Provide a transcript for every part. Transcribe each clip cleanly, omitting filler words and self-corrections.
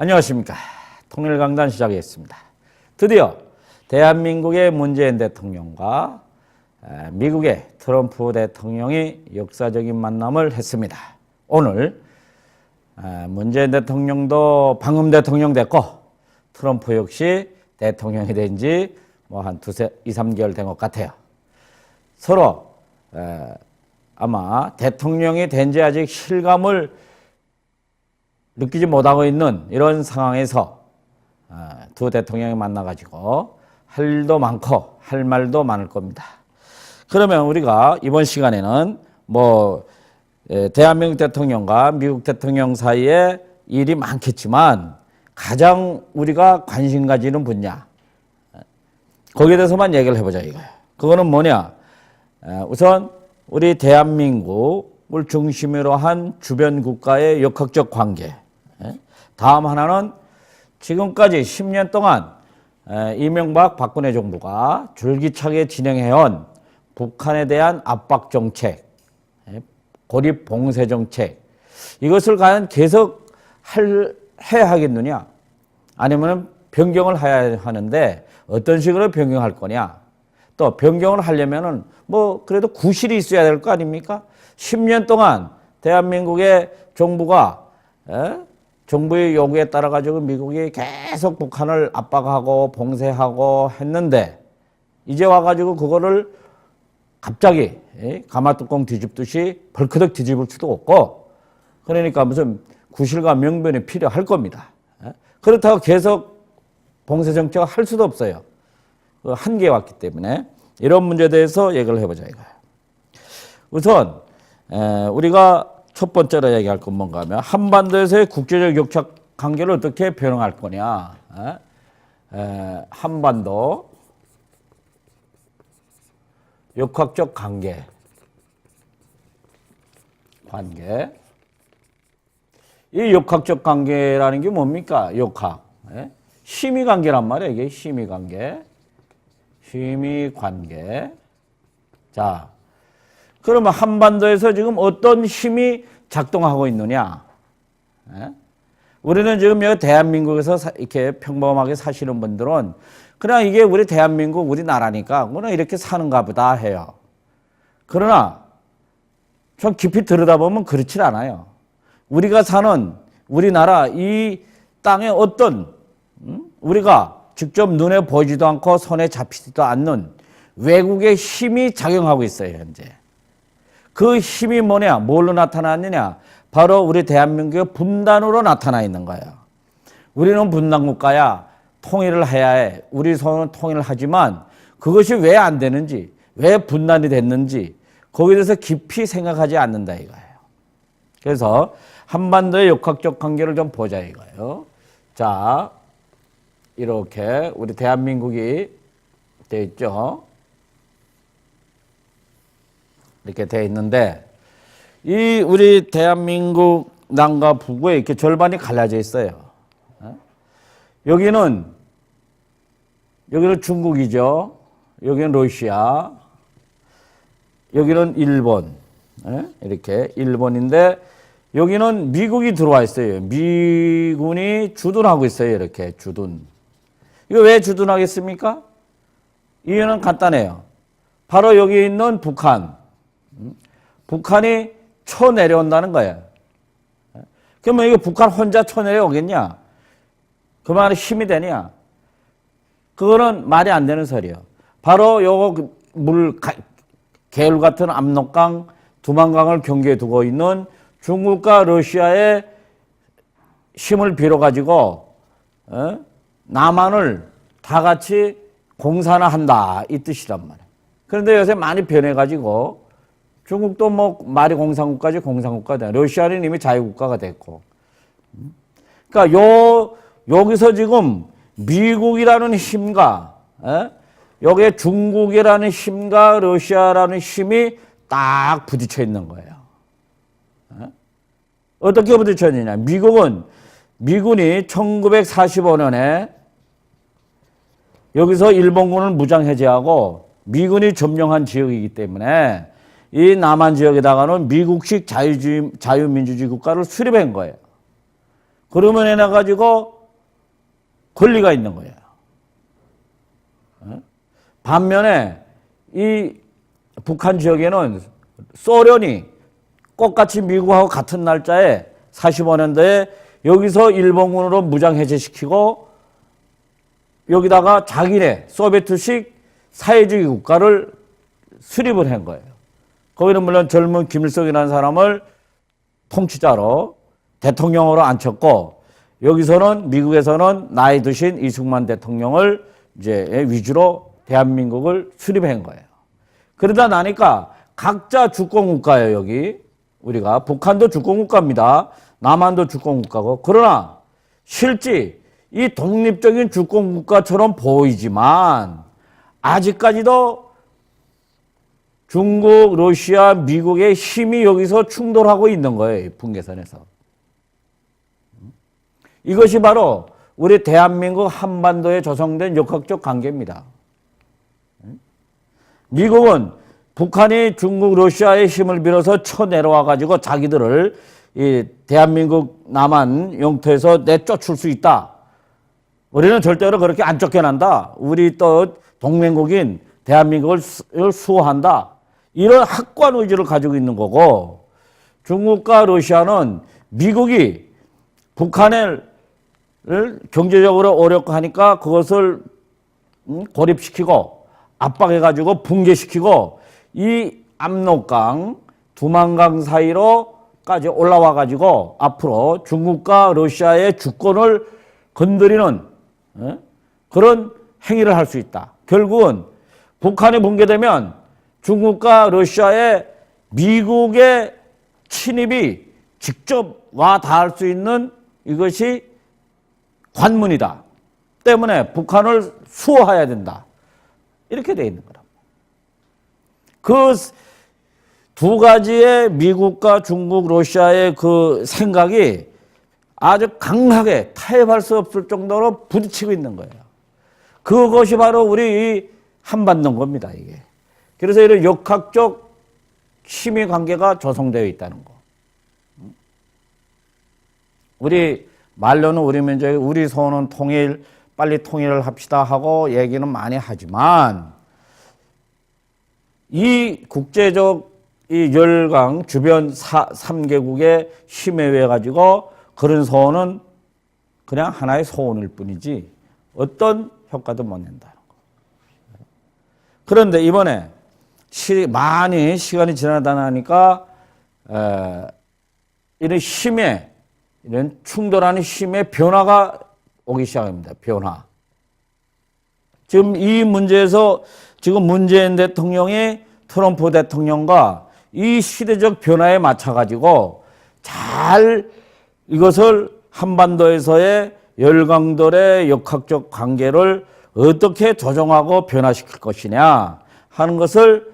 안녕하십니까. 통일강단 시작하겠습니다. 드디어 대한민국의 문재인 대통령과 미국의 트럼프 대통령이 역사적인 만남을 했습니다. 오늘 문재인 대통령도 방금 대통령 됐고 트럼프 역시 대통령이 된 지 한 2, 3개월 된 것 같아요. 서로 아마 대통령이 된 지 아직 실감을 느끼지 못하고 있는 이런 상황에서 두 대통령이 만나가지고 할 일도 많고 할 말도 많을 겁니다. 그러면 우리가 이번 시간에는 대한민국 대통령과 미국 대통령 사이에 일이 많겠지만 가장 우리가 관심 가지는 분야, 거기에 대해서만 얘기를 해보자 이거예요. 그거는 뭐냐? 우선 우리 대한민국을 중심으로 한 주변 국가의 역학적 관계. 다음 하나는 지금까지 10년 동안 이명박 박근혜 정부가 줄기차게 진행해온 북한에 대한 압박 정책, 고립 봉쇄 정책, 이것을 과연 계속 해야 하겠느냐? 아니면 변경을 해야 하는데 어떤 식으로 변경할 거냐? 또 변경을 하려면은 그래도 구실이 있어야 될 거 아닙니까? 10년 동안 대한민국의 정부가 정부의 요구에 따라 가지고 미국이 계속 북한을 압박하고 봉쇄하고 했는데 이제 와가지고 그거를 갑자기 가마뚜껑 뒤집듯이 벌크덕 뒤집을 수도 없고, 그러니까 무슨 구실과 명분이 필요할 겁니다. 그렇다고 계속 봉쇄 정책을 할 수도 없어요. 한계에 왔기 때문에 이런 문제에 대해서 얘기를 해보자 이거예요. 우선 우리가 첫 번째로 얘기할 건 뭔가 하면 한반도에서의 국제적 역학 관계를 어떻게 변형할 거냐. 한반도 역학적 관계. 이 역학적 관계라는 게 뭡니까? 역학. 심의관계란 말이에요. 이게 심의관계. 자, 그러면 한반도에서 지금 어떤 힘이 작동하고 있느냐? 우리는 지금 여기 대한민국에서 이렇게 평범하게 사시는 분들은 그냥 이게 우리 대한민국, 우리나라니까 그냥 이렇게 사는가 보다 해요. 그러나 좀 깊이 들여다보면 그렇지 않아요. 우리가 사는 우리나라 이 땅에 어떤 우리가 직접 눈에 보이지도 않고 손에 잡히지도 않는 외국의 힘이 작용하고 있어요, 현재. 그 힘이 뭐냐? 뭘로 나타났느냐? 바로 우리 대한민국의 분단으로 나타나 있는 거예요. 우리는 분단국가야. 통일을 해야 해. 우리 손은 통일을 하지만 그것이 왜 안 되는지, 왜 분단이 됐는지 거기에 대해서 깊이 생각하지 않는다 이거예요. 그래서 한반도의 역학적 관계를 좀 보자 이거예요. 자, 이렇게 우리 대한민국이 되어 있죠. 이렇게 되어 있는데 이 우리 대한민국 남과 북에 이렇게 절반이 갈라져 있어요. 여기는 중국이죠. 여기는 러시아. 여기는 일본. 이렇게 일본인데 여기는 미국이 들어와 있어요. 미군이 주둔하고 있어요. 이렇게 주둔. 이거 왜 주둔하겠습니까? 이유는 간단해요. 바로 여기 있는 북한. 북한이 쳐내려온다는 거예요. 그러면 이거 북한 혼자 쳐내려오겠냐? 그만한 힘이 되냐? 그거는 말이 안 되는 소리예요. 바로 요거 개울 같은 압록강, 두만강을 경계에 두고 있는 중국과 러시아의 힘을 빌어가지고 남한을 다 같이 공산화한다 이 뜻이란 말이에요. 그런데 요새 많이 변해가지고 중국도 말이 공산국가지 공산국가다. 러시아는 이미 자유국가가 됐고. 그러니까 여기서 지금 미국이라는 힘과 여기에 중국이라는 힘과 러시아라는 힘이 딱 부딪혀 있는 거예요. 어떻게 부딪혀 있느냐? 미군이 1945년에 여기서 일본군을 무장해제하고 미군이 점령한 지역이기 때문에 이 남한 지역에다가는 미국식 자유민주주의 국가를 수립한 거예요. 그러면 해놔가지고 권리가 있는 거예요. 반면에 이 북한 지역에는 소련이 똑같이 미국하고 같은 날짜에 45년도에 여기서 일본군으로 무장 해제시키고 여기다가 자기네 소비에트식 사회주의 국가를 수립을 한 거예요. 거기는 물론 젊은 김일성이라는 사람을 통치자로 대통령으로 앉혔고 여기서는 미국에서는 나이 드신 이승만 대통령을 이제 위주로 대한민국을 수립한 거예요. 그러다 나니까 각자 주권국가예요. 여기 우리가 북한도 주권국가입니다. 남한도 주권국가고 그러나 실제 이 독립적인 주권국가처럼 보이지만 아직까지도 중국, 러시아, 미국의 힘이 여기서 충돌하고 있는 거예요. 분계선에서. 이것이 바로 우리 대한민국 한반도에 조성된 역학적 관계입니다. 미국은 북한이 중국, 러시아의 힘을 빌어서 쳐내려와 가지고 자기들을 이 대한민국 남한 영토에서 내쫓을 수 있다. 우리는 절대로 그렇게 안 쫓겨난다. 우리 또 동맹국인 대한민국을 수호한다. 이런 확고한 의지를 가지고 있는 거고 중국과 러시아는 미국이 북한을 경제적으로 어렵고 하니까 그것을 고립시키고 압박해가지고 붕괴시키고 이 압록강, 두만강 사이로까지 올라와가지고 앞으로 중국과 러시아의 주권을 건드리는 그런 행위를 할 수 있다. 결국은 북한이 붕괴되면 중국과 러시아의 미국의 침입이 직접 와 닿을 수 있는 이것이 관문이다. 때문에 북한을 수호해야 된다. 이렇게 되어 있는 거다. 그 두 가지의 미국과 중국, 러시아의 그 생각이 아주 강하게 타협할 수 없을 정도로 부딪히고 있는 거예요. 그것이 바로 우리 한반도인 겁니다, 이게. 그래서 이런 역학적 힘의 관계가 조성되어 있다는 거. 우리 말로는 우리 민족의 우리 소원은 통일, 빨리 통일을 합시다 하고 얘기는 많이 하지만 이 국제적 이 열강 주변 3개국의 힘에 의해 가지고 그런 소원은 그냥 하나의 소원일 뿐이지 어떤 효과도 못 낸다는 거. 그런데 이번에 많이 시간이 지나다 나니까 이런 힘의 이런 충돌하는 힘의 변화가 오기 시작합니다. 변화. 지금 이 문제에서 지금 문재인 대통령이 트럼프 대통령과 이 시대적 변화에 맞춰가지고 잘 이것을 한반도에서의 열강들의 역학적 관계를 어떻게 조정하고 변화시킬 것이냐 하는 것을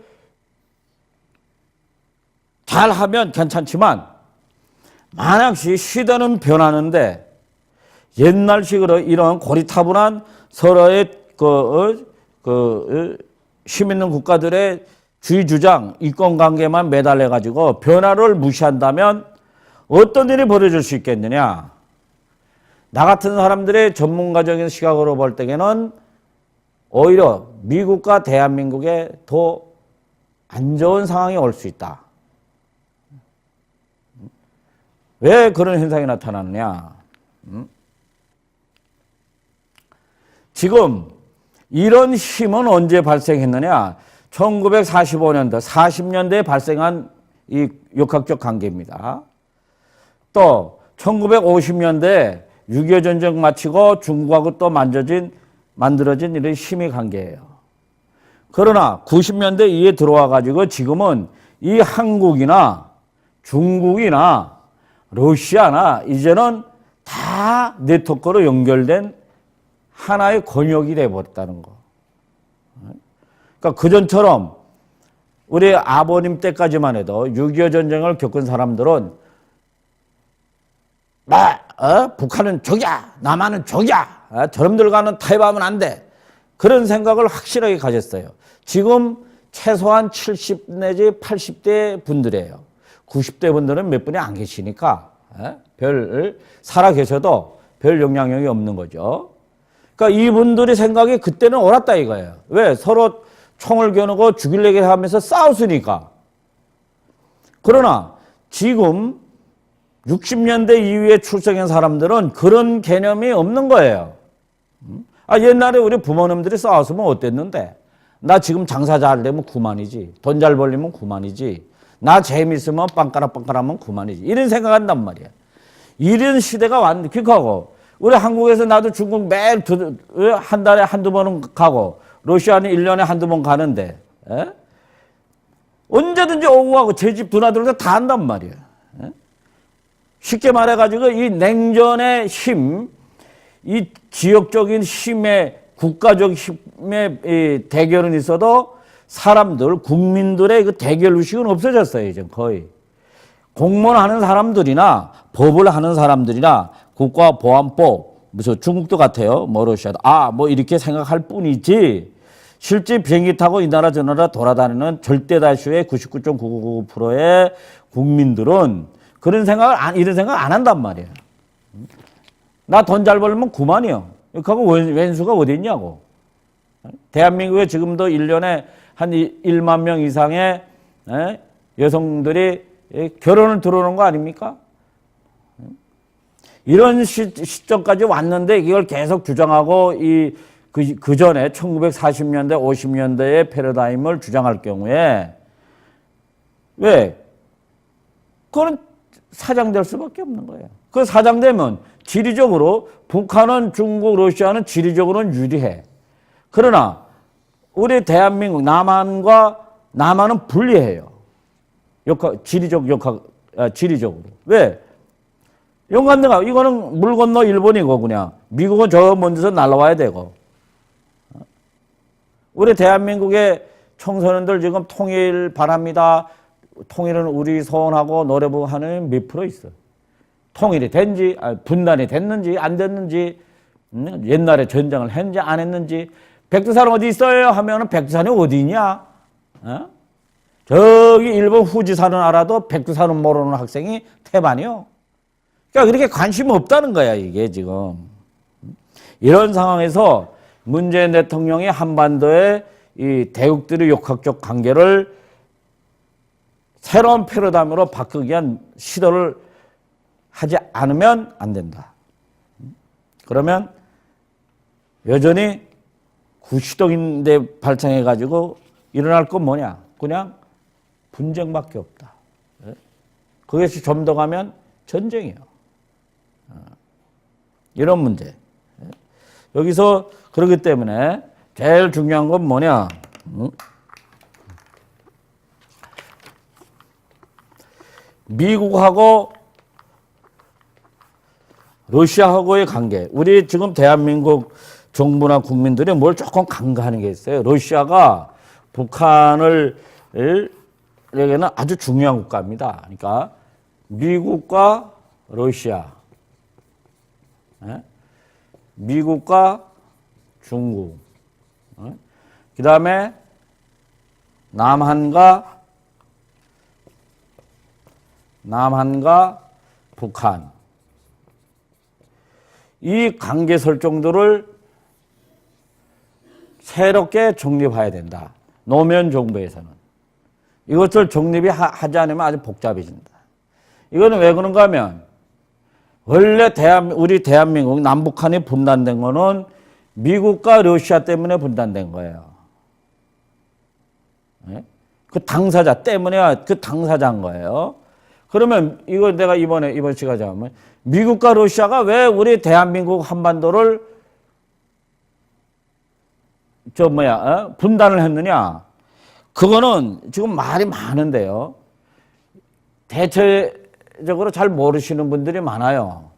잘하면 괜찮지만 만약시 시대는 변하는데 옛날식으로 이런 고리타분한 서로의 힘 있는 국가들의 주의 주장, 이권 관계만 매달려 가지고 변화를 무시한다면 어떤 일이 벌어질 수 있겠느냐? 나 같은 사람들의 전문가적인 시각으로 볼 때에는 오히려 미국과 대한민국에 더 안 좋은 상황이 올 수 있다. 왜 그런 현상이 나타나느냐? 지금 이런 힘은 언제 발생했느냐? 1945년도, 40년대에 발생한 이 역학적 관계입니다. 또 1950년대에 6.25 전쟁 마치고 중국하고 또 만들어진 이런 힘의 관계예요. 그러나 90년대 이에 들어와 가지고 지금은 이 한국이나 중국이나 러시아나 이제는 다 네트워크로 연결된 하나의 권역이 되어버렸다는 거. 그러니까 그전처럼 우리 아버님 때까지만 해도 6.25 전쟁을 겪은 사람들은 북한은 적이야, 남한은 적이야, 저놈들과는 타협하면 안 돼. 그런 생각을 확실하게 가졌어요. 지금 최소한 70 내지 80대 분들이에요. 90대 분들은 몇 분이 안 계시니까 별 살아 계셔도 별 영향력이 없는 거죠. 그러니까 이분들의 생각이 그때는 옳았다 이거예요. 왜? 서로 총을 겨누고 죽이려고 하면서 싸웠으니까. 그러나 지금 60년대 이후에 출생한 사람들은 그런 개념이 없는 거예요. 옛날에 우리 부모님들이 싸웠으면 어땠는데? 나 지금 장사 잘 되면 그만이지. 돈 잘 벌리면 그만이지. 나 재밌으면 빵까락빵까락하면 그만이지. 이런 생각한단 말이야. 이런 시대가 왔는데, 그거하고 우리 한국에서 나도 중국 매일 한 달에 한두 번은 가고 러시아는 1년에 한두 번 가는데 언제든지 오고 가고 제 집 드나들어서 다 한단 말이에요. 쉽게 말해가지고 이 냉전의 힘, 이 지역적인 힘의 국가적 힘의 이 대결은 있어도 사람들, 국민들의 그 대결 의식은 없어졌어요. 이제 거의. 공무원하는 사람들이나 법을 하는 사람들이나 국가보안법, 무슨 중국도 같아요. 뭐 러시아도. 뭐 이렇게 생각할 뿐이지 실제 비행기 타고 이 나라 저 나라 돌아다니는 절대 다수의 99.999%의 국민들은 그런 생각을 이런 생각 안 한단 말이에요. 나 돈 잘 벌면 그만이요. 그하고 왼수가 어디 있냐고. 대한민국에 지금도 1년에 한 1만 명 이상의 여성들이 결혼을 들어오는 거 아닙니까? 이런 시점까지 왔는데 이걸 계속 주장하고 그 전에 1940년대, 50년대의 패러다임을 주장할 경우에 왜? 그건 사장될 수밖에 없는 거예요. 그 사장되면 지리적으로 북한은 중국, 러시아는 지리적으로는 유리해. 그러나 우리 대한민국 남한은 불리해요. 지리적으로. 왜? 영관대가 이거는 물 건너 일본이고 그냥 미국은 저 먼데서 날라와야 되고. 우리 대한민국의 청소년들 지금 통일 바랍니다. 통일은 우리 소원하고 노래부 하는 몇 프로 있어. 통일이 된지, 분단이 됐는지 안 됐는지, 옛날에 전쟁을 했는지 안 했는지, 백두산은 어디 있어요? 하면은 백두산이 어디 있냐? 저기 일본 후지산은 알아도 백두산은 모르는 학생이 태반이요. 그러니까 그렇게 관심 없다는 거야, 이게 지금. 이런 상황에서 문재인 대통령이 한반도의 이 대국들의 역학적 관계를 새로운 패러다임으로 바꾸기 위한 시도를 하지 않으면 안 된다. 그러면 여전히 구시동인데 발생해가지고 일어날 건 뭐냐? 그냥 분쟁밖에 없다. 그것이 좀 더 가면 전쟁이에요. 이런 문제. 여기서 그렇기 때문에 제일 중요한 건 뭐냐? 미국하고 러시아하고의 관계. 우리 지금 대한민국 정부나 국민들이 뭘 조금 간과하는 게 있어요. 러시아가 북한을 에게는 아주 중요한 국가입니다. 그러니까 미국과 러시아, 미국과 중국, 그 다음에 남한과 북한. 이 관계 설정들을 새롭게 정립해야 된다. 노무현 정부에서는. 이것을 정립이 하지 않으면 아주 복잡해진다. 이거는 왜 그런가 하면 원래 우리 대한민국 남북한이 분단된 거는 미국과 러시아 때문에 분단된 거예요. 그 당사자 때문에 그 당사자인 거예요. 그러면 이거 내가 이번 시간에 하면 미국과 러시아가 왜 우리 대한민국 한반도를 분단을 했느냐? 그거는 지금 말이 많은데요. 대체적으로 잘 모르시는 분들이 많아요.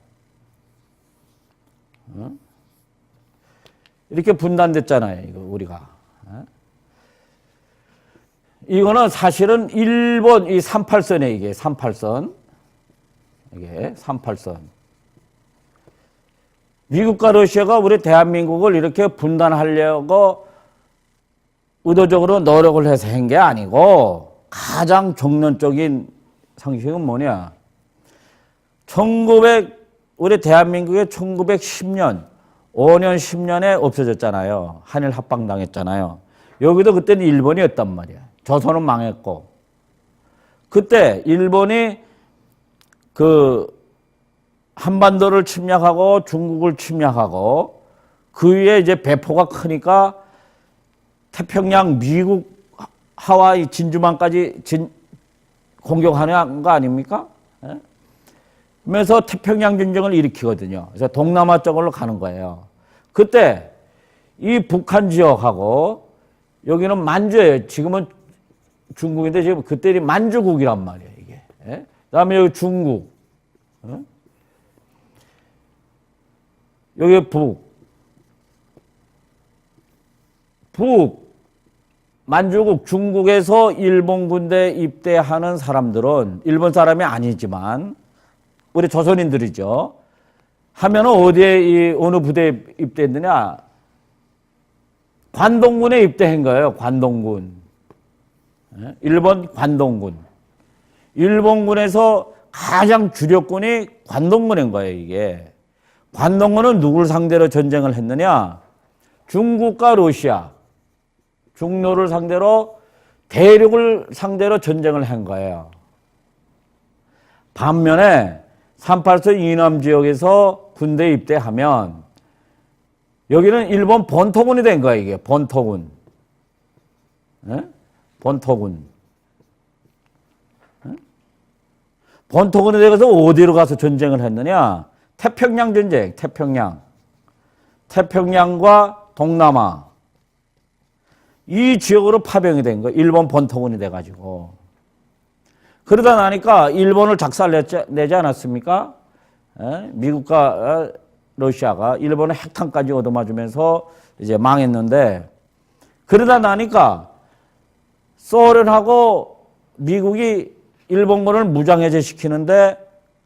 이렇게 분단됐잖아요, 이거 우리가. 이거는 사실은 일본 이 38선에 이게 38선. 이게 38선. 미국과 러시아가 우리 대한민국을 이렇게 분단하려고 의도적으로 노력을 해서 한 게 아니고 가장 정론적인 상식은 뭐냐. 우리 대한민국의 1910년, 5년, 10년에 없어졌잖아요. 한일 합방당했잖아요. 여기도 그때는 일본이었단 말이야. 조선은 망했고. 그때 일본이 한반도를 침략하고 중국을 침략하고 그 위에 이제 배포가 크니까 태평양, 미국, 하와이, 진주만까지 공격하는 거 아닙니까? 예? 그래서 태평양 전쟁을 일으키거든요. 그래서 동남아 쪽으로 가는 거예요. 그때 이 북한 지역하고 여기는 만주예요. 지금은 중국인데 지금 그때는 만주국이란 말이에요. 이게. 예? 그다음에 여기 중국, 여기 만주국, 중국에서 일본 군대 입대하는 사람들은 일본 사람이 아니지만 우리 조선인들이죠. 하면은 어디에 어느 부대에 입대했느냐? 관동군에 입대한 거예요. 관동군. 일본 관동군. 일본군에서 가장 주력군이 관동군인 거예요, 이게. 관동군은 누굴 상대로 전쟁을 했느냐? 중국과 러시아, 중로를 상대로 대륙을 상대로 전쟁을 한 거예요. 반면에 38선 이남 지역에서 군대 입대하면 여기는 일본 본토군이 된 거예요, 이게. 본토군. 본토군. 본토군에 대해서 어디로 가서 전쟁을 했느냐? 태평양 전쟁, 태평양과 동남아. 이 지역으로 파병이 된 거예요. 일본 본토군이 돼가지고. 그러다 나니까 일본을 작살내지 않았습니까? 미국과 러시아가 일본의 핵탄까지 얻어맞으면서 이제 망했는데, 그러다 나니까 소련하고 미국이 일본군을 무장해제 시키는데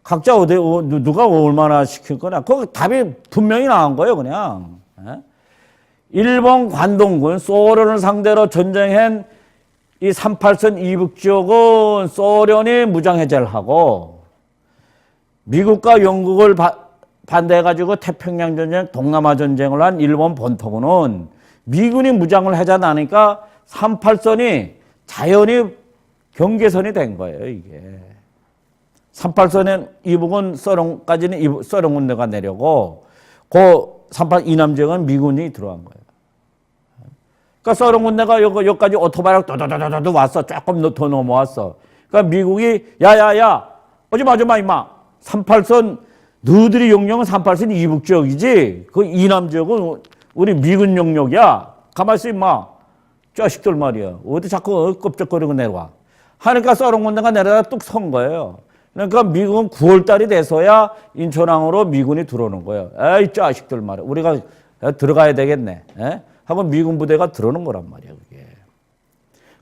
각자 누가 얼마나 시킬 거냐. 거기 답이 분명히 나온 거예요, 그냥. 일본 관동군, 소련을 상대로 전쟁한 이 38선 이북 지역은 소련이 무장해제를 하고 미국과 영국을 반대해가지고 태평양 전쟁, 동남아 전쟁을 한 일본 본토군은 미군이 무장을 하자 나니까 38선이 자연히 경계선이 된 거예요, 이게. 38선의 이북은 소련까지는 소련 군대가 내려고 그 38 이남 지역은 미군이 들어간 거예요. 그러니까 소련 군대가 여기까지 오토바이로 도도도도도 왔어. 조금 더 넘어왔어. 그러니까 미국이 야야야 오지마 임마. 38선 너희들이 영역은 38선 이북 지역이지. 그 이남 지역은 우리 미군 영역이야. 가만히 있어 임마. 자식들 말이야. 어디 자꾸 껍적거리고 내려와. 하니까 소련 군대가 내려다 뚝 선 거예요. 그러니까 미국은 9월 달이 돼서야 인천항으로 미군이 들어오는 거예요. 에이 자식들 말이야. 우리가 들어가야 되겠네. 하고 미군 부대가 들어오는 거란 말이에요.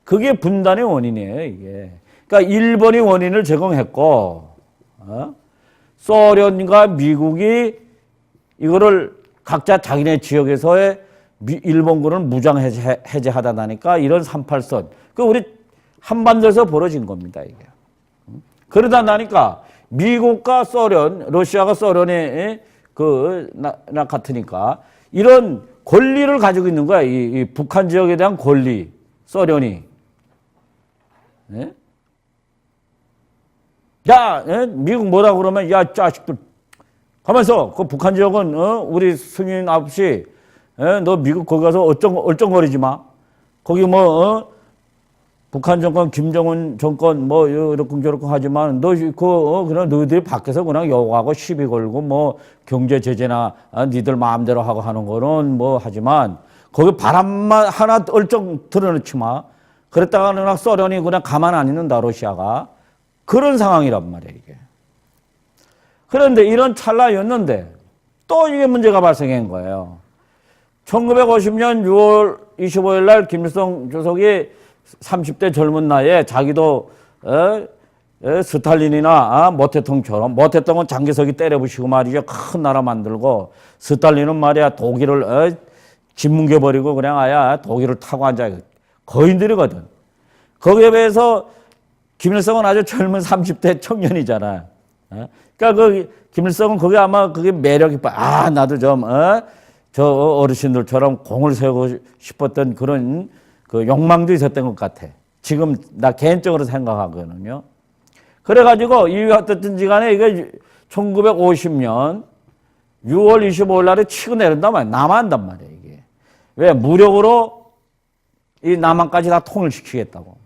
그게 분단의 원인이에요. 이게. 그러니까 일본이 원인을 제공했고 소련과 미국이 이거를 각자 자기네 지역에서의 일본군을 무장 해제하다 나니까 이런 38선. 그 우리 한반도에서 벌어진 겁니다. 이게. 그러다 나니까 미국과 소련, 러시아가 소련의 같으니까 이런 권리를 가지고 있는 거야. 이 북한 지역에 대한 권리, 소련이. 야, 미국 뭐라 그러면 야, 자식들. 가면서 그 북한 지역은 우리 승인 없이 너 미국 거기 가서 얼쩡거리지 마. 거기 북한 정권, 김정은 정권 이렇게 저렇게 하지만 그냥 너희들이 밖에서 그냥 욕하고 시비 걸고 경제 제재나 니들 마음대로 하고 하는 거는 하지만 거기 바람만 하나 얼쩍 드러놓지 마. 그랬다가 소련이 그냥 가만 안 있는다, 러시아가. 그런 상황이란 말이에요, 이게. 그런데 이런 찰나였는데 또 이게 문제가 발생한 거예요. 1950년 6월 25일 날 김일성 주석이 30대 젊은 나이에 자기도 스탈린이나 모태통처럼, 모태통은 장개석이 때려부시고 말이죠. 큰 나라 만들고, 스탈린은 말이야 독일을 짓뭉개버리고 그냥 아야 독일을 타고 앉아. 거인들이거든. 거기에 비해서 김일성은 아주 젊은 30대 청년이잖아요. 그러니까 그 김일성은 그게 아마 그게 매력이 나도 좀 저 어르신들처럼 공을 세우고 싶었던 그런 그 욕망도 있었던 것 같아. 지금 나 개인적으로 생각하거든요. 그래가지고 이게 어떻든지 간에 이게 1950년 6월 25일 날에 치고 내린단 말이야. 남한단 말이야, 이게. 왜? 무력으로 이 남한까지 다 통일시키겠다고.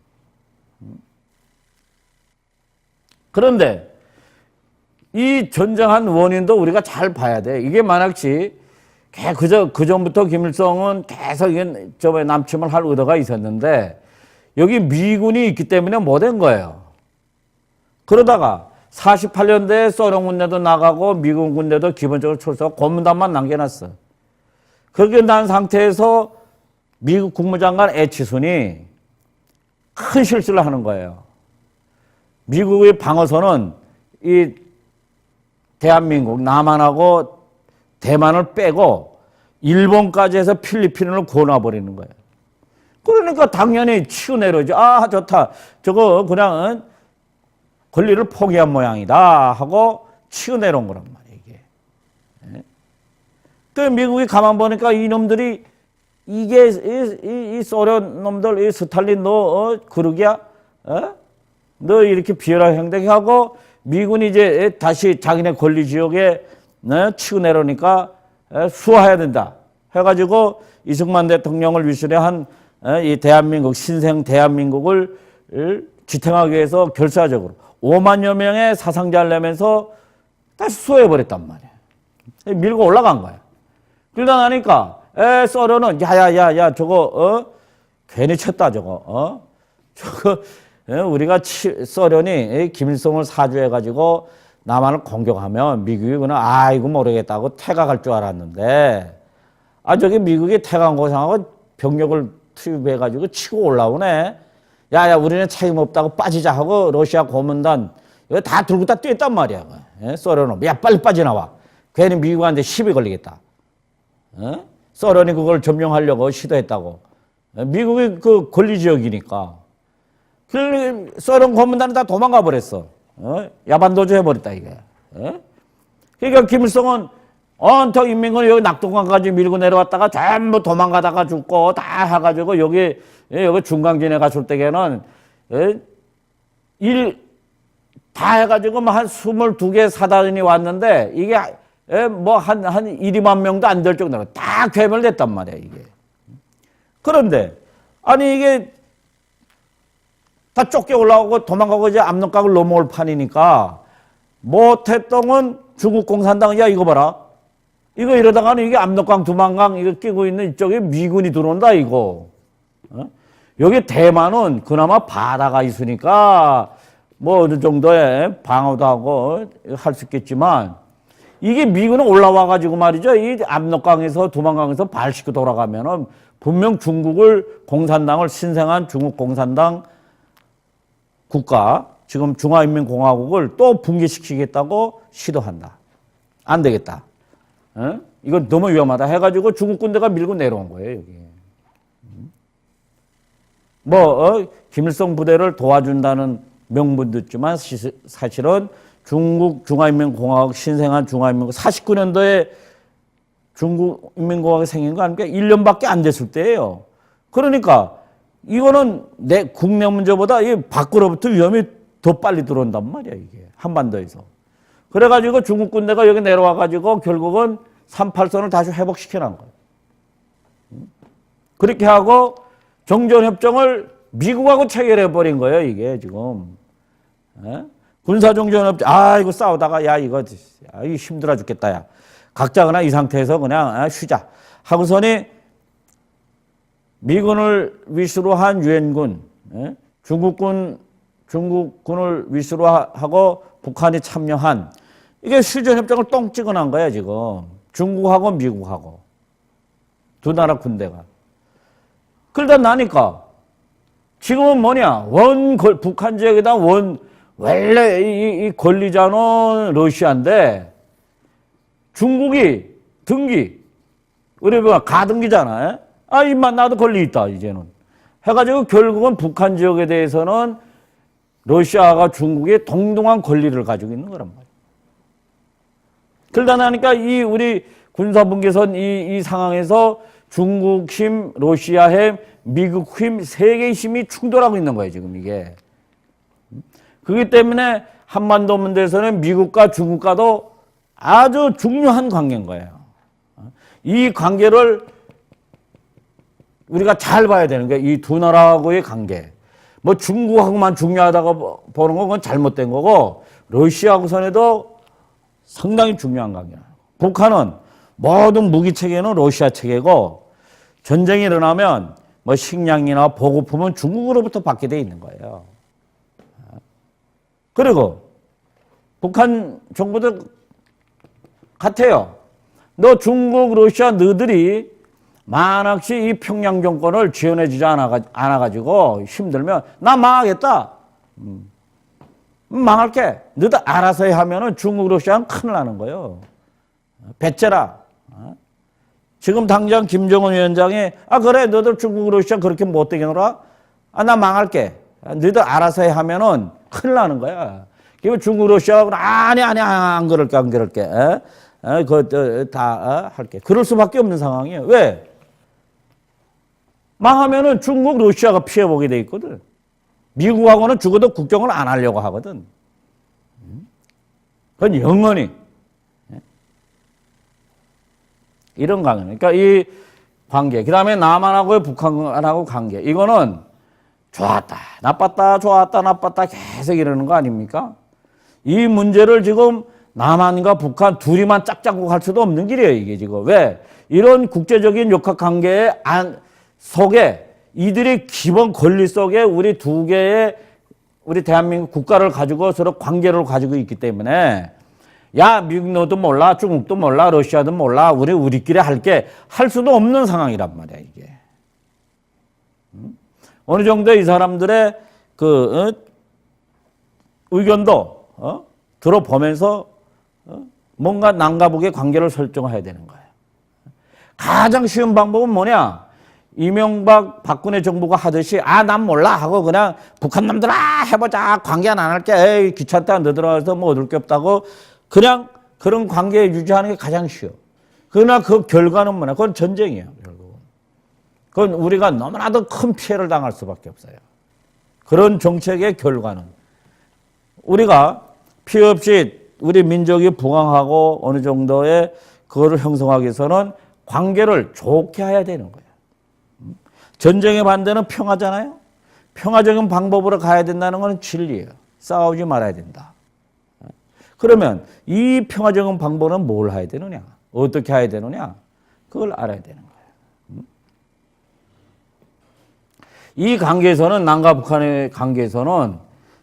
그런데 이 전쟁한 원인도 우리가 잘 봐야 돼. 이게 만약지 그전부터 김일성은 계속 저번에 남침을 할 의도가 있었는데 여기 미군이 있기 때문에 못한 거예요. 그러다가 48년대에 소련 군대도 나가고 미군 군대도 기본적으로 철수하고 고문단만 남겨놨어. 그렇게 난 상태에서 미국 국무장관 애치순이 큰 실수를 하는 거예요. 미국의 방어선은 이 대한민국, 남한하고 대만을 빼고 일본까지 해서 필리핀을 고놔버리는 거예요. 그러니까 당연히 치고 내려오죠. 좋다. 저거 그냥 권리를 포기한 모양이다 하고 치고 내려온 거란 말이에요, 이게. 그 미국이 가만 보니까 이놈들이 이게 이 소련 놈들, 이 스탈린 너 그러기야? 너 이렇게 비열하게 행동하고 미군이 이제 다시 자기네 권리 지역에 치고 내려오니까 수호해야 된다 해가지고 이승만 대통령을 위시려 한 이 대한민국, 신생 대한민국을 지탱하기 위해서 결사적으로 5만여 명의 사상자를 내면서 다시 수호해버렸단 말이야. 밀고 올라간 거야. 그러다 나니까 소련은 야야야야 저거 괜히 쳤다 저거 저거 우리가 소련이 김일성을 사주해가지고 남한을 공격하면 미국이 그냥 아이고 모르겠다고 퇴각할 줄 알았는데 저기 미국이 퇴각 고상하고 병력을 투입해가지고 치고 올라오네. 야야 우리는 책임없다고 빠지자 하고 러시아 고문단 이거 다 들고 다 뛰었단 말이야. 소련은 야 빨리 빠져나와. 괜히 미국한테 시비 걸리겠다. 소련이 그걸 점령하려고 시도했다고. 미국이 그 권리지역이니까. 그 소련 고문단은 다 도망가 버렸어. 야반도주 해버렸다 이게. 그러니까 김일성은 온통 인민군이 여기 낙동강까지 밀고 내려왔다가 전부 도망가다가 죽고 다 해가지고 여기 중강진에 갔을 때에는 다 해가지고 뭐 한 22개 사단이 왔는데 이게 뭐 한 1~2만 명도 안 될 정도로 다 괴멸됐단 말이야 이게. 그런데 아니 이게 다 쫓겨 올라오고 도망가고 이제 압록강을 넘어올 판이니까 모택동은 중국 공산당 야 이거 봐라. 이거 이러다가는 이게 압록강 두만강 이거 끼고 있는 이쪽에 미군이 들어온다 이거. 여기 대만은 그나마 바다가 있으니까 뭐 어느 정도의 방어도 하고 할 수 있겠지만 이게 미군은 올라와 가지고 말이죠. 이 압록강에서 두만강에서 발 씻고 돌아가면은 분명 중국을 공산당을 신생한 중국 공산당 국가 지금 중화인민공화국을 또 붕괴시키겠다고 시도한다. 안 되겠다. 이건 너무 위험하다 해가지고 중국 군대가 밀고 내려온 거예요 여기. 김일성 부대를 도와준다는 명분도 있지만 사실은 중국 중화인민공화국 신생한 중화인민국국 49년도에 중국인민공화국이 생긴 거 아닙니까? 1년밖에 안 됐을 때예요. 그러니까 이거는 내 국내 문제보다 이 밖으로부터 위험이 더 빨리 들어온단 말이야 이게 한반도에서. 그래가지고 중국 군대가 여기 내려와가지고 결국은 38선을 다시 회복시켜놓은 거예요. 그렇게 하고 정전협정을 미국하고 체결해버린 거예요 이게 지금. 군사정전협정 이거 싸우다가 야 이거 힘들어 죽겠다 야 각자 그냥 이 상태에서 그냥 쉬자 하고서니 미군을 위주로 한 유엔군 중국군을 위주로 하고 북한이 참여한 이게 휴전협정을 똥 찍어놓은 거야 지금. 중국하고 미국하고 두 나라 군대가. 그러다 나니까 지금은 뭐냐 북한 지역에다 원래 이 권리자는 러시아인데 중국이 등기 우리 가등기잖아. 임마 나도 권리 있다 이제는 해가지고 결국은 북한 지역에 대해서는 러시아가 중국이 동등한 권리를 가지고 있는 거란 말이야. 그러다 나니까 이 우리 군사분계선 이 상황에서 중국 힘, 러시아 힘, 미국 힘, 세계의 힘이 충돌하고 있는 거예요, 지금 이게. 그렇기 때문에 한반도 문제에서는 미국과 중국과도 아주 중요한 관계인 거예요. 이 관계를 우리가 잘 봐야 되는 게 이 두 나라하고의 관계. 뭐 중국하고만 중요하다고 보는 건 그건 잘못된 거고, 러시아하고선에도 상당히 중요한 관계예요. 북한은 모든 무기 체계는 러시아 체계고, 전쟁이 일어나면 뭐 식량이나 보급품은 중국으로부터 받게 돼 있는 거예요. 그리고 북한 정부도 같아요. 너 중국, 러시아 너희들이 만약시 이 평양 정권을 지원해주지 않아가지고 힘들면 나 망하겠다. 망할게. 너희들 알아서 해 하면은 중국, 러시아는 큰일 나는 거예요. 배째라. 지금 당장 김정은 위원장이 그래 너희들 중국, 러시아 그렇게 못되게 놀아? 나 망할게. 너희들 알아서 해 하면은 큰일 나는 거야. 그러면 중국, 러시아하고는 아니 안 그럴게. 그거 다 할게. 그럴 수밖에 없는 상황이에요. 왜? 망하면은 중국, 러시아가 피해보게 돼 있거든. 미국하고는 죽어도 국경을 안 하려고 하거든. 그건 영원히. 이런 관계. 그러니까 이 관계. 그 다음에 남한하고 북한하고 관계. 이거는 좋았다, 나빴다, 좋았다, 나빴다 계속 이러는 거 아닙니까? 이 문제를 지금 남한과 북한 둘이만 짝짝고 갈 수도 없는 길이에요, 이게 지금. 왜? 이런 국제적인 역학관계 속에 이들이 기본 권리 속에 우리 두 개의 우리 대한민국 국가를 가지고 서로 관계를 가지고 있기 때문에 야, 미국 너도 몰라, 중국도 몰라, 러시아도 몰라, 우리끼리 할 수도 없는 상황이란 말이야, 이게. 어느 정도 이 사람들의 의견도 들어보면서 뭔가 남과 북의 관계를 설정해야 되는 거예요. 가장 쉬운 방법은 뭐냐? 이명박 박근혜 정부가 하듯이 난 몰라 하고 그냥 북한 놈들 해보자, 관계 안 할게, 에이 귀찮다, 너 들어가서 뭐 얻을 게 없다고 그냥 그런 관계 유지하는 게 가장 쉬워. 그러나 그 결과는 뭐냐? 그건 전쟁이에요. 그건 우리가 너무나도 큰 피해를 당할 수밖에 없어요. 그런 정책의 결과는 우리가 피해 없이 우리 민족이 부강하고 어느 정도의 그거를 형성하기 위해서는 관계를 좋게 해야 되는 거예요. 전쟁의 반대는 평화잖아요. 평화적인 방법으로 가야 된다는 건 진리예요. 싸우지 말아야 된다. 그러면 이 평화적인 방법은 뭘 해야 되느냐? 어떻게 해야 되느냐? 그걸 알아야 되는 거예요. 이 관계에서는 남과 북한의 관계에서는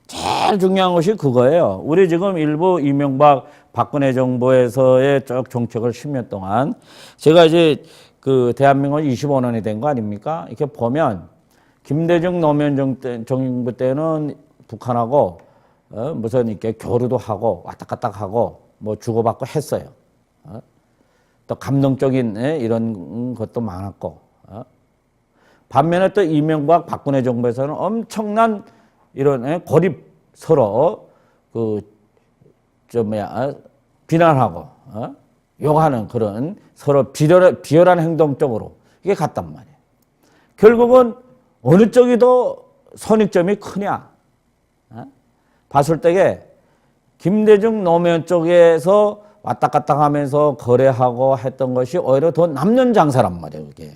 제일 중요한 것이 그거예요. 우리 지금 일부 이명박 박근혜 정부에서의 쭉 정책을 10년 동안 제가 이제 그 대한민국 25년이 된 거 아닙니까? 이렇게 보면 김대중 노무현 정부 때는 북한하고 무슨 이렇게 교류도 하고 왔다 갔다 하고 뭐 주고받고 했어요. 또 감동적인 이런 것도 많았고. 반면에 또 이명박 박근혜 정부에서는 엄청난 이런 고립 서로 비난하고 욕하는 그런 서로 비열한 행동 쪽으로 이게 갔단 말이에요. 결국은 어느 쪽이 더 선입점이 크냐? 봤을 때에 김대중 노무현 쪽에서 왔다 갔다 하면서 거래하고 했던 것이 오히려 더 남는 장사란 말이에요, 그게.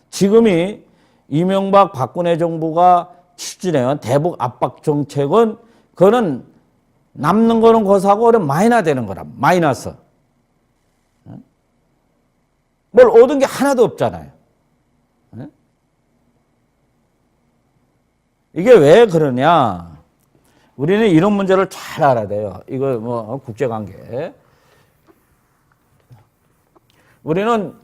지금이 이명박 박근혜 정부가 추진해온 대북 압박 정책은 그거는 남는 거는 고사하고 오히려 마이너스 되는 거라, 마이너스. 뭘 얻은 게 하나도 없잖아요. 이게 왜 그러냐? 우리는 이런 문제를 잘 알아야 돼요. 이거 뭐 국제관계. 우리는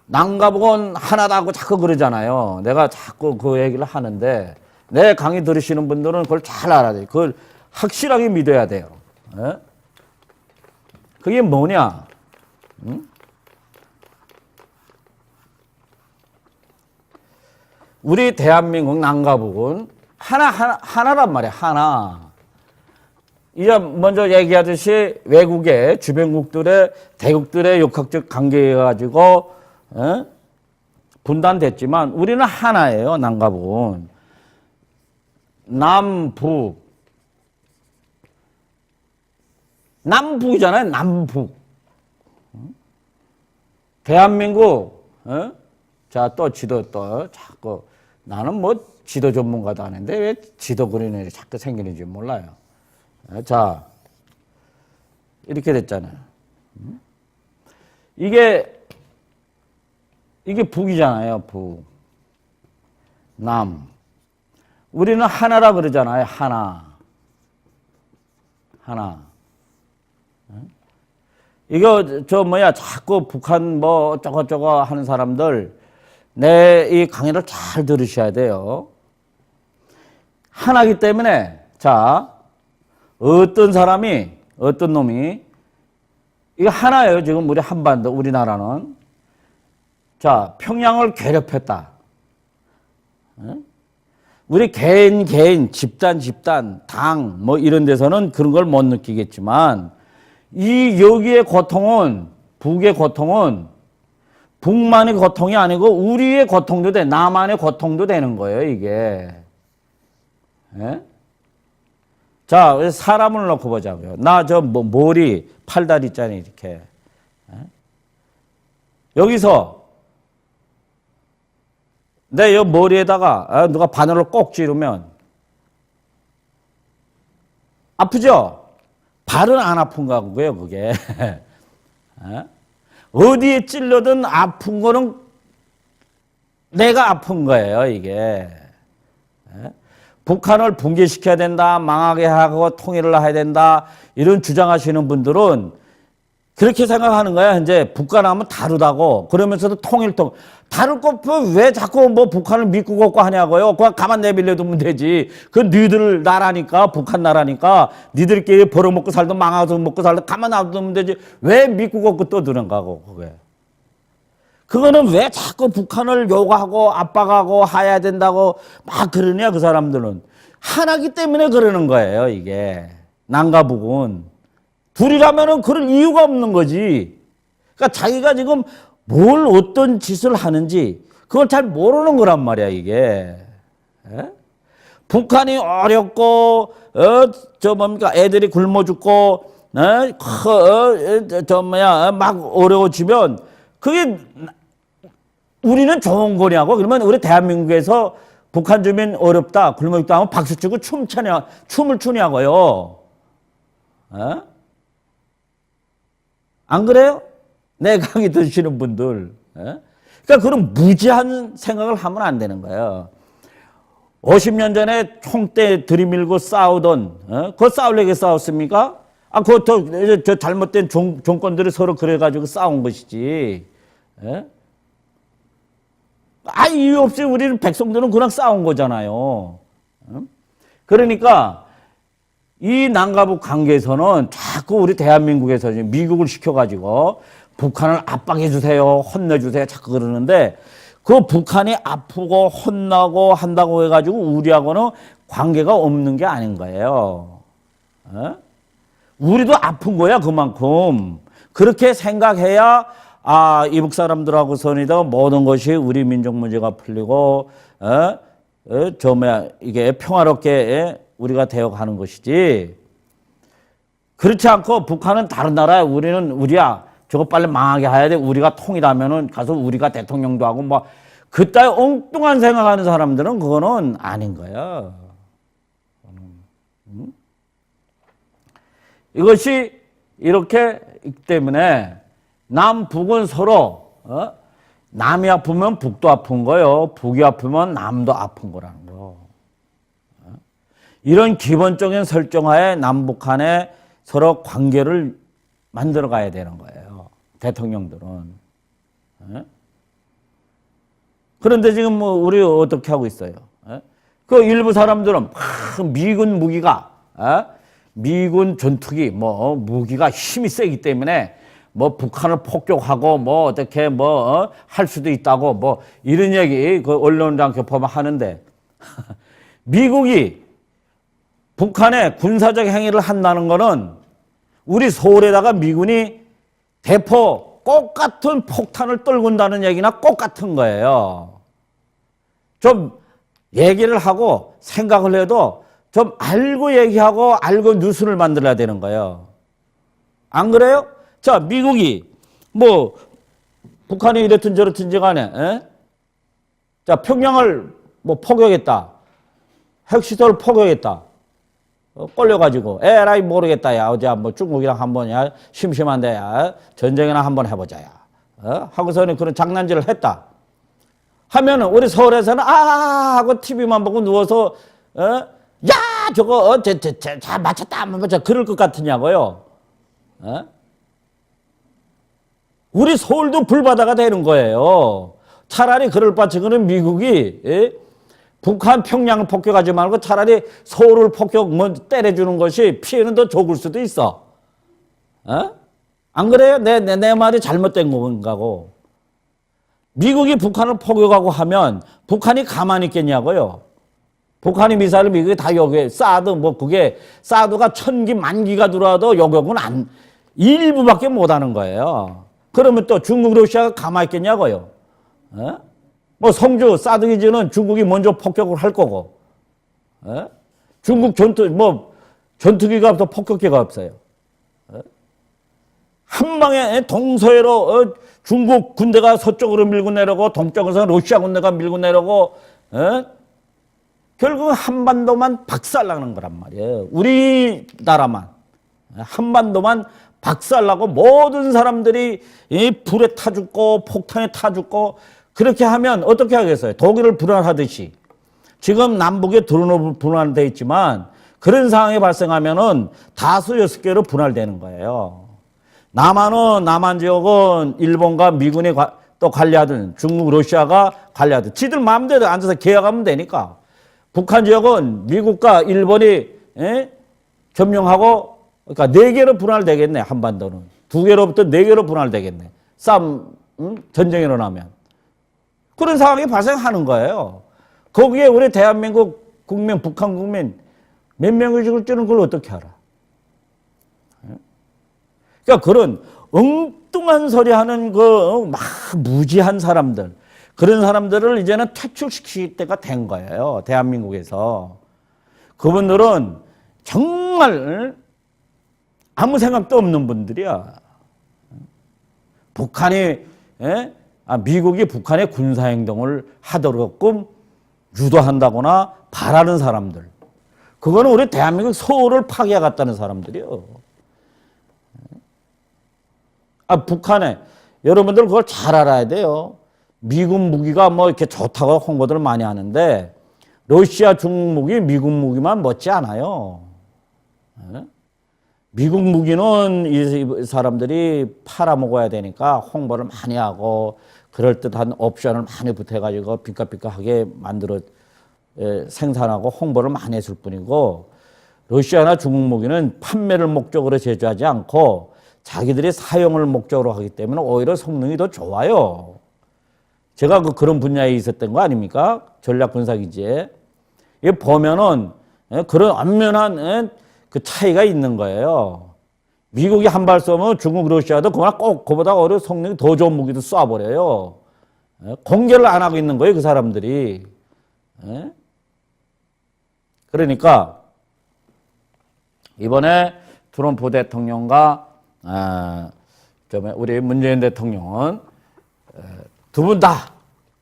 남과 북은 하나다 하고 자꾸 그러잖아요. 내가 자꾸 그 얘기를 하는데 내 강의 들으시는 분들은 그걸 잘 알아야 돼요. 그걸 확실하게 믿어야 돼요. 그게 뭐냐? 우리 대한민국 남과 북은 하나란 말이야. 하나. 이제 먼저 얘기하듯이 외국의 주변국들의 대국들의 역학적 관계해 가지고 분단됐지만 우리는 하나예요. 남과북은 남북 남북이잖아요. 남북 대한민국 자 또 지도 또 자꾸 나는 뭐 지도 전문가도 아닌데 왜 지도 그리는 일이 자꾸 생기는지 몰라요. 자, 이렇게 됐잖아요. 이게 북이잖아요, 북. 남. 우리는 하나라 그러잖아요, 하나. 하나. 이거, 자꾸 북한 뭐, 저거 하는 사람들, 내 이 강의를 잘 들으셔야 돼요. 하나기 때문에, 자, 어떤 사람이, 어떤 놈이, 이거 하나예요. 지금 우리 한반도, 우리나라는. 자, 평양을 괴롭혔다. 우리 개인, 집단, 당, 뭐 이런 데서는 그런 걸 못 느끼겠지만, 여기의 고통은, 북의 고통은, 북만의 고통이 아니고, 우리의 고통도 돼. 나만의 고통도 되는 거예요, 이게. 예? 자, 사람을 놓고 보자고요. 나 머리, 팔다리 있잖아요, 이렇게. 여기서 내 여 머리에다가 누가 바늘을 꼭 찌르면 아프죠? 발은 안 아픈 거고요, 그게. 어디에 찔러든 아픈 거는 내가 아픈 거예요, 이게. 북한을 붕괴시켜야 된다, 망하게 하고 통일을 해야 된다, 이런 주장하시는 분들은 그렇게 생각하는 거야. 이제 북한하면 다르다고. 그러면서도 다를 거면 왜 자꾸 뭐 북한을 믿고 걷고 하냐고요. 그냥 가만 내빌려두면 되지. 그 니들 나라니까, 북한 나라니까, 니들끼리 벌어먹고 살든 망하고 먹고 살든 가만 놔두면 되지. 왜 믿고 걷고 떠드는가고, 그게. 그거는 왜 자꾸 북한을 욕하고 압박하고 해야 된다고 막 그러냐, 그 사람들은. 하나기 때문에 그러는 거예요, 이게. 남과 북은. 둘이라면은 그럴 이유가 없는 거지. 그러니까 자기가 지금 뭘 어떤 짓을 하는지 그걸 잘 모르는 거란 말이야, 이게. 에? 북한이 어렵고, 애들이 굶어 죽고, 막 어려워지면 그게 우리는 좋은 거냐고. 그러면 우리 대한민국에서 북한 주민 어렵다, 굶어 죽다 하면 박수 치고 춤을 추냐고요. 에? 안 그래요? 내 강의 들으시는 분들. 그러니까 그런 무지한 생각을 하면 안 되는 거예요. 50년 전에 총대 들이밀고 싸우던, 그거 싸우려고 싸웠습니까? 저 잘못된 정권들이 서로 그래가지고 싸운 것이지. 이유 없이 우리는 백성들은 그냥 싸운 거잖아요. 그러니까, 이 남과북 관계에서는 자꾸 우리 대한민국에서 미국을 시켜가지고 북한을 압박해 주세요, 혼내주세요, 자꾸 그러는데 그 북한이 아프고 혼나고 한다고 해가지고 우리하고는 관계가 없는 게 아닌 거예요. 우리도 아픈 거야, 그만큼. 그렇게 생각해야 이북 사람들하고선이다 모든 것이 우리 민족 문제가 풀리고 이게 평화롭게 우리가 되어가는 것이지. 그렇지 않고 북한은 다른 나라야. 우리야. 저거 빨리 망하게 해야 돼. 우리가 통일하면은 가서 우리가 대통령도 하고 뭐 그따위 엉뚱한 생각하는 사람들은 그거는 아닌 거야. 이것이 이렇게 있기 때문에 남북은 서로 남이 아프면 북도 아픈 거요. 북이 아프면 남도 아픈 거라는 거. 이런 기본적인 설정하에 남북한에 서로 관계를 만들어 가야 되는 거예요. 대통령들은. 그런데 지금 뭐 우리 어떻게 하고 있어요? 그 일부 사람들은 미군 무기가, 미군 전투기, 뭐 무기가 힘이 세기 때문에 뭐 북한을 폭격하고 뭐 어떻게 뭐 할 수도 있다고 뭐 이런 얘기 그 언론이랑 보면 하는데 미국이 북한의 군사적 행위를 한다는 거는 우리 서울에다가 미군이 대포 똑같은 폭탄을 떨군다는 얘기나 똑같은 거예요. 좀 얘기를 하고 생각을 해도 좀 알고 얘기하고 알고 뉴스를 만들어야 되는 거예요. 안 그래요? 자, 미국이 뭐 북한이 이랬든 저랬든지 간에 자, 평양을 뭐 포격했다. 핵시설을 포격했다. 꼴려가지고 에라이 모르겠다. 야, 어제 뭐 중국이랑 한번 야 심심한데 야 전쟁이나 한번 해보자. 야. 하고서는 그런 장난질을 했다. 하면은 우리 서울에서는 아 하고 TV만 보고 누워서 야 저거 잘 맞췄다 안 맞췄다 그럴 것 같으냐고요. 우리 서울도 불바다가 되는 거예요. 차라리 그럴 바치고는 미국이 북한 평양을 폭격하지 말고 차라리 서울을 때려주는 것이 피해는 더 적을 수도 있어. 안 그래요? 내 말이 잘못된 건가고. 미국이 북한을 폭격하고 하면 북한이 가만히 있겠냐고요. 북한이 미사일을 미국이 다 여기에 사드 뭐 그게 사드가 1000기 만기가 들어와도 요격은 일부밖에 못 하는 거예요. 그러면 또 중국 러시아가 가만히 있겠냐고요. 뭐 성주 사드 기지는 중국이 먼저 폭격을 할 거고. 중국 전투기가 없어 폭격기가 없어요. 한 방에 동서해로 중국 군대가 서쪽으로 밀고 내려오고 동쪽에서 러시아 군대가 밀고 내려오고 결국 한반도만 박살나는 거란 말이에요. 우리나라만 한반도만 박살나고 모든 사람들이 이 불에 타 죽고 폭탄에 타 죽고 그렇게 하면 어떻게 하겠어요? 독일을 분할하듯이 지금 남북에 드론으로 분할되어 있지만 그런 상황이 발생하면은 다수 6개로 분할되는 거예요. 남한 지역은 일본과 미군이 또 관리하든 중국, 러시아가 관리하든 지들 마음대로 앉아서 계약하면 되니까 북한 지역은 미국과 일본이 점령하고 그러니까 4개로 분할되겠네. 한반도는 2개로부터 4개로 분할되겠네. 전쟁이 일어나면 그런 상황이 발생하는 거예요. 거기에 우리 대한민국 국민, 북한 국민 몇 명이 죽을지는 그걸 어떻게 알아? 그러니까 그런 엉뚱한 소리 하는 막 무지한 사람들, 그런 사람들을 이제는 퇴출시킬 때가 된 거예요. 대한민국에서. 그분들은 정말 아무 생각도 없는 분들이야. 미국이 북한의 군사행동을 하도록끔 유도한다거나 바라는 사람들. 그거는 우리 대한민국 서울을 파괴해갔다는 사람들이요. 북한에 여러분들 그걸 잘 알아야 돼요. 미국 무기가 뭐 이렇게 좋다고 홍보들 많이 하는데 러시아 중국 무기, 미국 무기만 못지 않아요. 미국 무기는 이 사람들이 팔아먹어야 되니까 홍보를 많이 하고 그럴듯한 옵션을 많이 붙여가지고 삐까삐까하게 만들어 생산하고 홍보를 많이 했을 뿐이고 러시아나 중국 무기는 판매를 목적으로 제조하지 않고 자기들이 사용을 목적으로 하기 때문에 오히려 성능이 더 좋아요. 제가 그런 분야에 있었던 거 아닙니까? 전략군사기지에. 이 보면은 그런 엄연한 그 차이가 있는 거예요. 미국이 한 발 쏘면 중국, 러시아도 그보다 오히려 성능이 더 좋은 무기도 쏴버려요. 공개를 안 하고 있는 거예요, 그 사람들이. 그러니까 이번에 트럼프 대통령과 우리 문재인 대통령은 두 분 다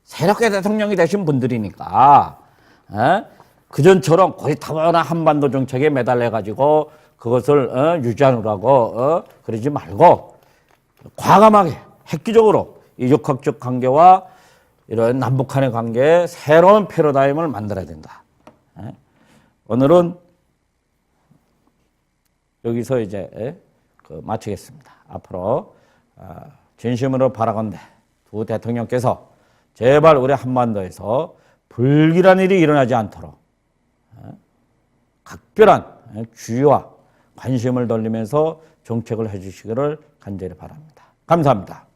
새롭게 대통령이 되신 분들이니까 그전처럼 거의 타원한 한반도 정책에 매달려가지고 그것을 유지하느라고 그러지 말고 과감하게 획기적으로 이 역학적 관계와 이런 남북한의 관계에 새로운 패러다임을 만들어야 된다. 오늘은 여기서 이제 마치겠습니다. 앞으로 진심으로 바라건대 두 대통령께서 제발 우리 한반도에서 불길한 일이 일어나지 않도록 각별한 주의와 관심을 돌리면서 정책을 해주시기를 간절히 바랍니다. 감사합니다.